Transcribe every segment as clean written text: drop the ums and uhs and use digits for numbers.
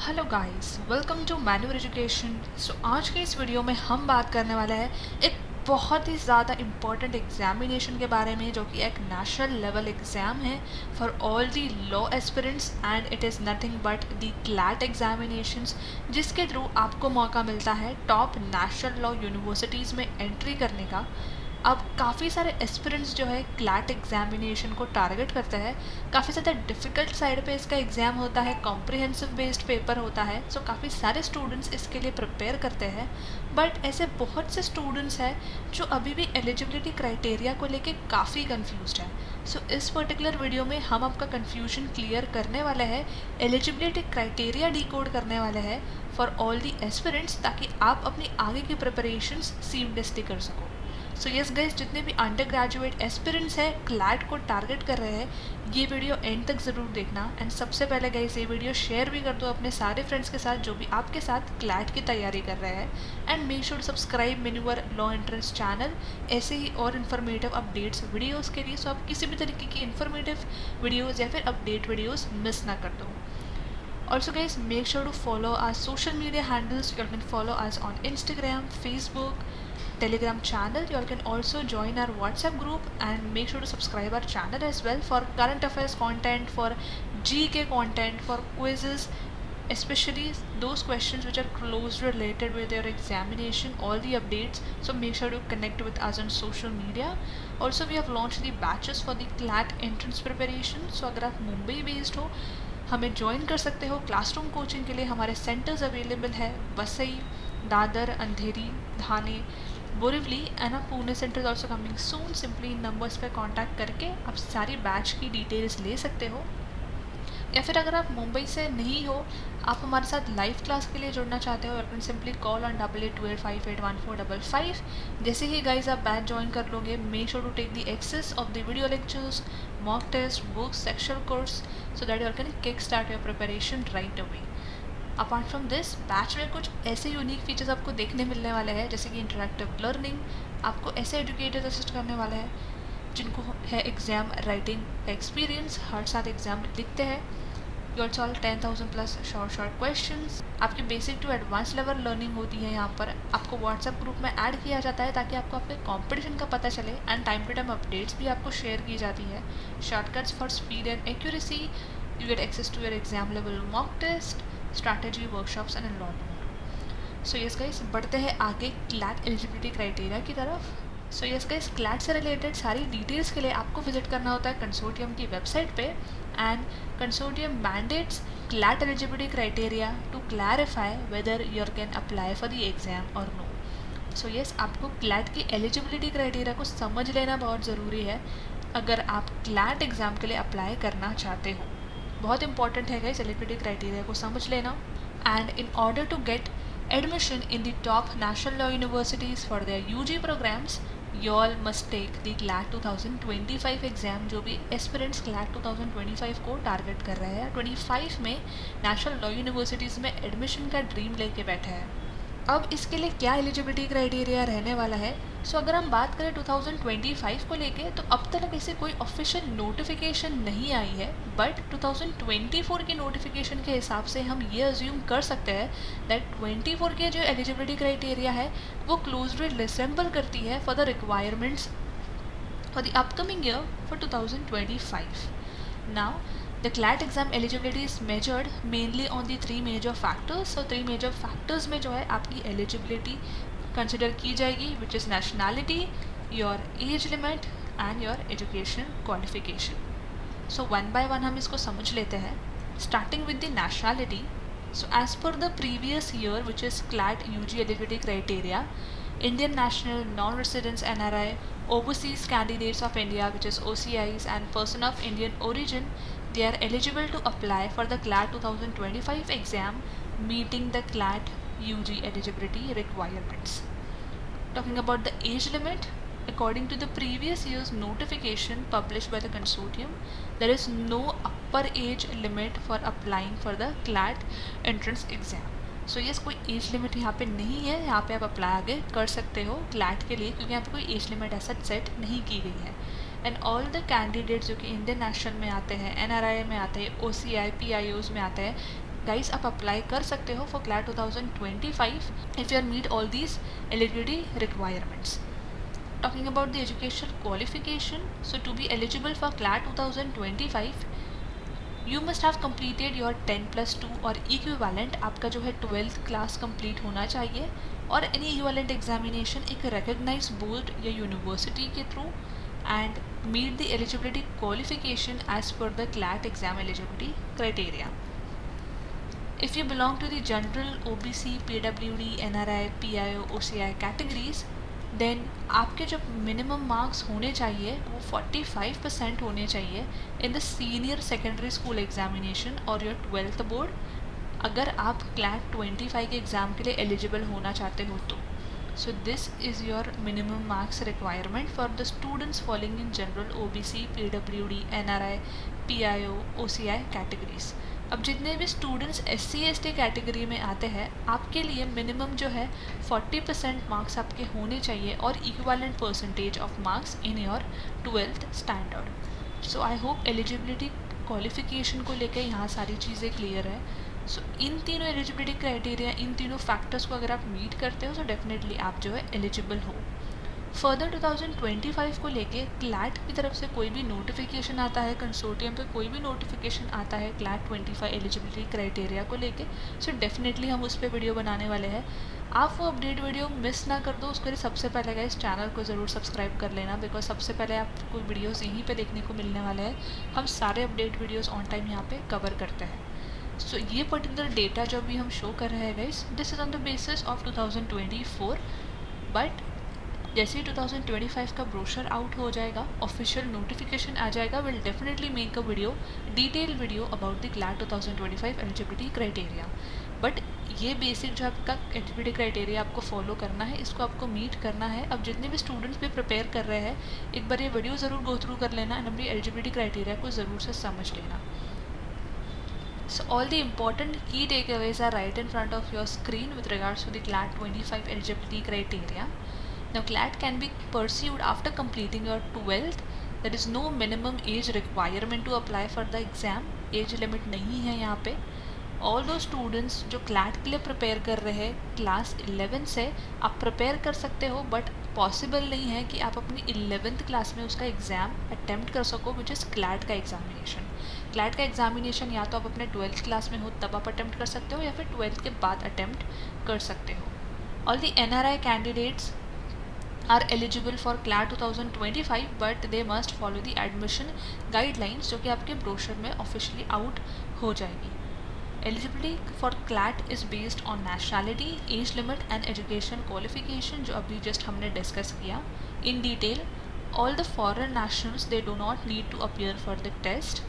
Hello guys, welcome to manual education. आज के इस वीडियो में हम बात करने वाले हैं एक बहुत ही ज़्यादा इम्पॉर्टेंट एग्जामिनेशन के बारे में, जो कि एक नेशनल लेवल एग्ज़ाम है for all the law aspirants and it is nothing but the CLAT examinations, जिसके थ्रू आपको मौका मिलता है टॉप नेशनल लॉ यूनिवर्सिटीज़ में एंट्री करने का। अब काफ़ी सारे एस्पिरेंट्स जो है क्लैट एग्जामिनेशन को टारगेट करते हैं। काफ़ी ज़्यादा डिफ़िकल्ट साइड पे इसका एग्ज़ाम होता है, कॉम्प्रिहेंसिव बेस्ड पेपर होता है। सो काफ़ी सारे स्टूडेंट्स इसके लिए प्रिपेयर करते हैं, बट ऐसे बहुत से स्टूडेंट्स हैं जो अभी भी एलिजिबिलिटी क्राइटेरिया को लेके काफ़ी कंफ्यूज्ड है। सो इस पर्टिकुलर वीडियो में हम आपका कन्फ्यूजन क्लियर करने वाले हैं, एलिजिबिलिटी क्राइटेरिया डिकोड करने वाले हैं फॉर ऑल दी एस्पिरेंट्स, ताकि आप अपनी आगे की प्रिपरेशंस सीमलेसली कर सको। सो यस गाइस, जितने भी अंडर ग्रेजुएट एस्पिरेंट्स हैं क्लैट को टारगेट कर रहे हैं, ये वीडियो एंड तक ज़रूर देखना। एंड सबसे पहले गाइस, ये वीडियो शेयर भी कर दो अपने सारे फ्रेंड्स के साथ जो भी आपके साथ क्लैट की तैयारी कर रहे हैं। एंड मेक श्योर सब्सक्राइब मेन्यूअर लॉ एंट्रेंस चैनल ऐसे ही और इन्फॉर्मेटिव अपडेट्स वीडियोज़ के लिए, सो आप किसी भी तरीके की इन्फॉर्मेटिव वीडियोज़ या फिर अपडेट वीडियोज़ मिस ना कर दो। Also guys, make sure to follow our social media handles. You can follow us on Instagram, Facebook, Telegram channel. You all can also join our WhatsApp group and make sure to subscribe our channel as well for current affairs content, for GK content, for quizzes, especially those questions which are closely related with your examination, all the updates. So make sure to connect with us on social media. Also we have launched the batches for the CLAT entrance preparation. So अगर आप Mumbai based हो, हमें join कर सकते हो classroom coaching के लिए। हमारे सेंटर्स अवेलेबल है Vasai, Dadar, Andheri, Thane, Borivali and Pune centre also coming soon. Simply इन नंबर्स पे कांटेक्ट करके आप सारी बैच की डिटेल्स ले सकते हो। या फिर अगर आप मुंबई से नहीं हो, आप हमारे साथ लाइव क्लास के लिए जुड़ना चाहते हो, you can simply call on 8828581455। जैसे ही गाइज आप बैच ज्वाइन कर लोगे, make sure to take the access of the video lectures, mock test, books, sectional course, so that you can kick start your preparation right away. Apart from this, batch में कुछ ऐसे unique features आपको देखने मिलने वाले हैं, जैसे कि इंटरेक्टिव लर्निंग। आपको ऐसे एजुकेटर्स असिस्ट करने वाले हैं जिनको है एग्ज़ाम राइटिंग एक्सपीरियंस, हर साथ एग्ज़ाम लिखते हैं। You all solve 10,000 plus short questions. आपकी basic to advance level learning होती है। यहाँ पर आपको व्हाट्सएप ग्रुप में ऐड किया जाता है ताकि आपको आपके कंपटीशन का पता चले, and time to time updates भी आपको शेयर की जाती है। Shortcuts for speed and accuracy, you get access to your exam level mock test, strategy workshops and lot more. So yes guys, बढ़ते हैं आगे क्लैट एलिजिबिलिटी क्राइटेरिया की तरफ। सो यस गाइस, क्लैट से रिलेटेड सारी डिटेल्स के लिए आपको विजिट करना होता है कंसोर्टियम की वेबसाइट पे, and consortium mandates CLAT eligibility criteria to clarify whether you can apply for the exam or no. So yes, आपको क्लैट की एलिजिबिलिटी क्राइटेरिया को समझ लेना बहुत ज़रूरी है अगर आप क्लैट एग्ज़ाम के लिए अप्लाई करना चाहते हो। बहुत इंपॉर्टेंट है गाइस एलिजिबिलिटी क्राइटेरिया को समझ लेना। And in order to get admission in the top national law universities for their UG programs, you all must take the CLAT 2025 exam, जो भी एस्पिरेंट्स CLAT 2025 को टारगेट कर रहे हैं। 25 में नेशनल लॉ यूनिवर्सिटीज़ में एडमिशन का ड्रीम लेके बैठे हैं। अब इसके लिए क्या एलिजिबिलिटी क्राइटेरिया रहने वाला है? सो अगर हम बात करें 2025 को लेके, तो अब तक ऐसे कोई ऑफिशियल नोटिफिकेशन नहीं आई है, बट 2024 की नोटिफिकेशन के हिसाब से हम ये अज्यूम कर सकते हैं दैट 24 के जो एलिजिबिलिटी क्राइटेरिया है वो क्लोजली रिसेंबल करती है for the requirements for the upcoming year for 2025. Now, the CLAT exam eligibility is measured mainly on the three major factors. So, three major factors में जो है आपकी eligibility consider की जाएगी, which is nationality, your age limit and your education qualification. So, one by one हम इसको समझ लेते हैं, starting with the nationality. So, as per the previous year, which is CLAT UG eligibility criteria, Indian national, non-residents NRI, overseas candidates of India, which is OCIs, and person of Indian origin, they are eligible to apply for the CLAT 2025 exam, meeting the CLAT UG eligibility requirements. Talking about the age limit, according to the previous year's notification published by the consortium, there is no upper age limit for applying for the CLAT entrance exam. So yes, कोई age limit यहाँ पे नहीं है, यहाँ पे आप apply आगे कर सकते हो क्लैट के लिए, क्योंकि यहाँ पे कोई एज लिमिट ऐसा सेट नहीं की गई है। एंड ऑल द कैंडिडेट्स जो कि इंडियन नेशनल में आते हैं, NRI में आते हैं, OCI PIOs में आते हैं, गाइस आप अप्लाई कर सकते हो for CLAT 2025 if you are meet all these eligibility requirements. Talking about the educational qualification, so to be eligible for CLAT 2025 you must have completed your 10+2 और equivalent आपका जो है 12th क्लास कंप्लीट होना चाहिए और any equivalent examination एक recognized board या university के through and meet the eligibility qualification as per the CLAT exam eligibility criteria. If you belong to the general OBC, PWD, NRI, PIO, OCI categories then आपके जो minimum marks होने चाहिए वो 45% होने चाहिए in the senior secondary school examination और your 12th board अगर आप क्लैट 25 के एग्ज़ाम के लिए एलिजिबल होना चाहते हो तो. So this is your minimum marks requirement for the students following in general OBC, PWD, NRI, PIO, OCI categories. अब जितने भी स्टूडेंट्स SC/ST कैटेगरी में आते हैं आपके लिए मिनिमम जो है 40% मार्क्स आपके होने चाहिए और equivalent percentage of marks in your 12th standard. So I hope eligibility qualification को लेकर यहाँ सारी चीज़ें क्लियर है. सो इन तीनों एलिजिबिलिटी क्राइटेरिया, इन तीनों फैक्टर्स को अगर आप मीट करते हो तो डेफिनेटली आप जो है एलिजिबल हो. फर्दर 2025 को लेके क्लैट की तरफ से कोई भी नोटिफिकेशन आता है, कंसोर्टियम पे कोई भी नोटिफिकेशन आता है क्लैट 25 एलिजिबिलिटी क्राइटेरिया को लेके, सो डेफिनेटली हम उस पर वीडियो बनाने वाले हैं. आप वो अपडेट वीडियो मिस ना कर दो, उसके लिए सबसे पहले गाइस चैनल को ज़रूर सब्सक्राइब कर लेना, बिकॉज सबसे पहले आपको वीडियोज़ यहीं पर देखने को मिलने वाले हैं. हम सारे अपडेट वीडियोज़ ऑन टाइम यहाँ पर कवर करते हैं. सो ये पर्टिकुलर डेटा जो भी हम शो कर रहे हैं guys, this is on the basis of 2024. But जैसे ही 2025 का ब्रोशर आउट हो जाएगा, ऑफिशियल नोटिफिकेशन आ जाएगा, will definitely make a video, detail video about the CLAT 2025 eligibility criteria. But ये बेसिक जो आपका एलिजिबिलिटी क्राइटेरिया आपको फॉलो करना है, इसको आपको मीट करना है. अब जितने भी स्टूडेंट्स भी प्रिपेयर कर रहे हैं एक बार ये वीडियो ज़रूर गो थ्रू कर लेना एंड अपनी एलिजिबिलिटी क्राइटेरिया को ज़रूर से समझ लेना. So all the important key takeaways are right in front of your screen with regards to the CLAT 25 eligibility criteria. Now CLAT can be pursued after completing your 12th. There is no minimum age requirement to apply for the exam. Age limit नहीं है यहाँ पे. All those students जो CLAT के लिए prepare कर रहे हैं क्लास 11 से आप प्रिपेयर कर सकते हो, बट पॉसिबल नहीं है कि आप अपनी 11th क्लास में उसका एग्ज़ाम अटेम्प्ट कर सको, विच इज़ CLAT का एग्जामिनेशन. क्लैट का एग्जामिनेशन या तो आप अपने 12th क्लास में हो तब आप अटेम्प्ट कर सकते हो या फिर 12th के बाद अटेम्प्ट कर सकते हो. All the NRI candidates are eligible for CLAT 2025 but they must follow the admission guidelines जो कि आपके ब्रोशर में ऑफिशियली आउट हो जाएगी. Eligibility for CLAT is based on nationality, age limit and education qualification जो अभी जस्ट हमने discuss किया in detail. All the foreign nationals they do not need to appear for the test.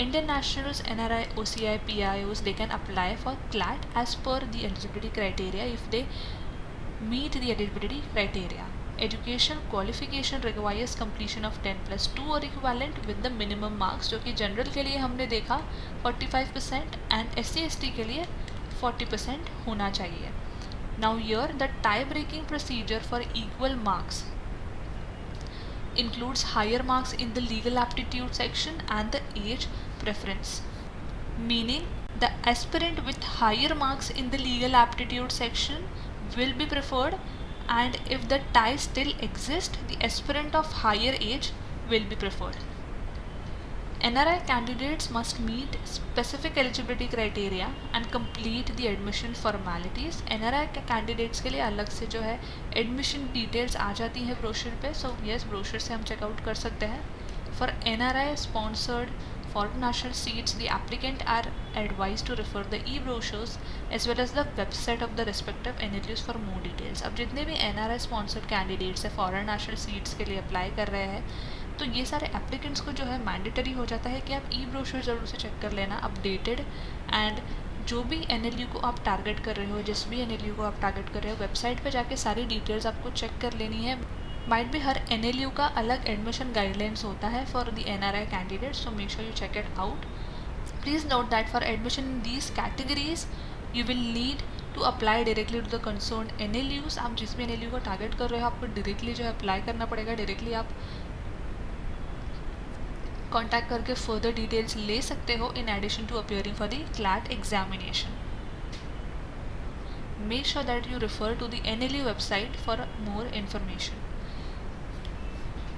Indian nationals, NRI, OCI, PIOs, they can apply for CLAT as per the eligibility criteria if they meet the eligibility criteria. Education qualification requires completion of 10+2 or equivalent with the minimum marks जो कि general के लिए हमने देखा 45% and SC/ST के लिए 40% होना चाहिए. Now here the tie breaking procedure for equal marks includes higher marks in the legal aptitude section and the age preference, meaning the aspirant with higher marks in the legal aptitude section will be preferred, and if the tie still exists the aspirant of higher age will be preferred. NRI candidates must meet specific eligibility criteria and complete the admission formalities. NRI के candidates के लिए अलग से जो है admission details आ जाती हैं brochure पे, so yes ब्रोशर से हम चेकआउट कर सकते हैं. For NRI sponsored foreign national seats, the applicant are advised to refer the e-brochures as well as the website of the respective NLUs for more details. अब जितने भी NRI sponsored candidates है foreign national seats के लिए apply कर रहे हैं तो ये सारे एप्लीकेंट्स को जो है मैंडेटरी हो जाता है कि आप ई ब्रोशर ज़रूर से चेक कर लेना अपडेटेड. एंड जो भी NLU को आप टारगेट कर रहे हो, जिस भी NLU को आप टारगेट कर रहे हो, वेबसाइट पे जाके सारी डिटेल्स आपको चेक कर लेनी है. माइट भी हर NLU का अलग एडमिशन गाइडलाइंस होता है for the NRI candidates, so make sure you check it out. Please note that for admission in these categories you will need to apply directly to the concern NLUs. आप जिस भी NLU को target कर रहे हो आपको directly जो है अप्लाई करना पड़ेगा. डायरेक्टली आप कॉन्टैक्ट करके फर्दर डिटेल्स ले सकते हो in addition to appearing for the CLAT examination. Make sure that you refer to the NLU website for more information.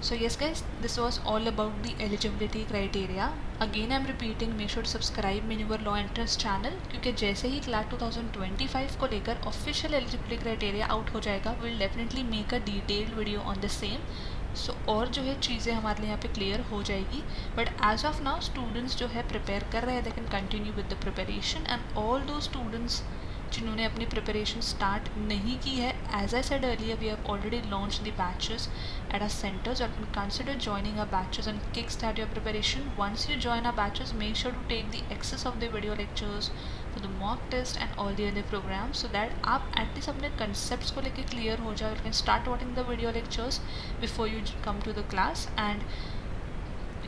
So yes guys, this was all about the eligibility criteria. Again I'm repeating, make sure to subscribe मेन्यूवर law entrance channel, क्योंकि जैसे ही CLAT 2025 को लेकर official eligibility criteria out हो जाएगा, will definitely make a detailed video on the same. So और जो है चीज़ें हमारे लिए यहाँ पे क्लियर हो जाएगी. But as of now students जो है प्रिपेयर कर रहे हैं, they can continue with the preparation. And all those students जिन्होंने अपनी प्रिपरेशन स्टार्ट नहीं की है, as I said earlier, we have already launch the batches at our centers, or can consider joining our batches and kickstart your preparation. Once you join our batches, make sure to take the access of the video lectures, for the mock test and all the other programs, so that आप at least अपने concepts को लेके clear हो जाए. You can start watching the video lectures before you come to the class. And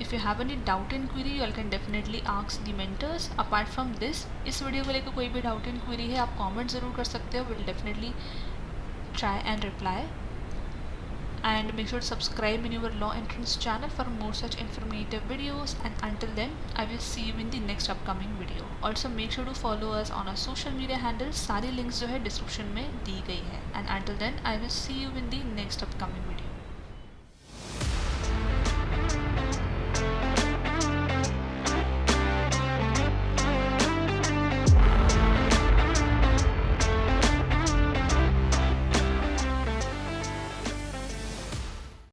if you have any doubt in query, you can definitely ask the mentors. Apart from this, इस video को लेकर कोई भी doubt in query है, आप comment ज़रूर कर सकते हो. We'll definitely try and reply. And make sure to subscribe Maneuver Law Entrance channel for more such informative videos. And until then, I will see you in the next upcoming video. Also make sure to follow us on our social media handles. सारी links जो है description में दी गई है. And until then, I will see you in the next upcoming video.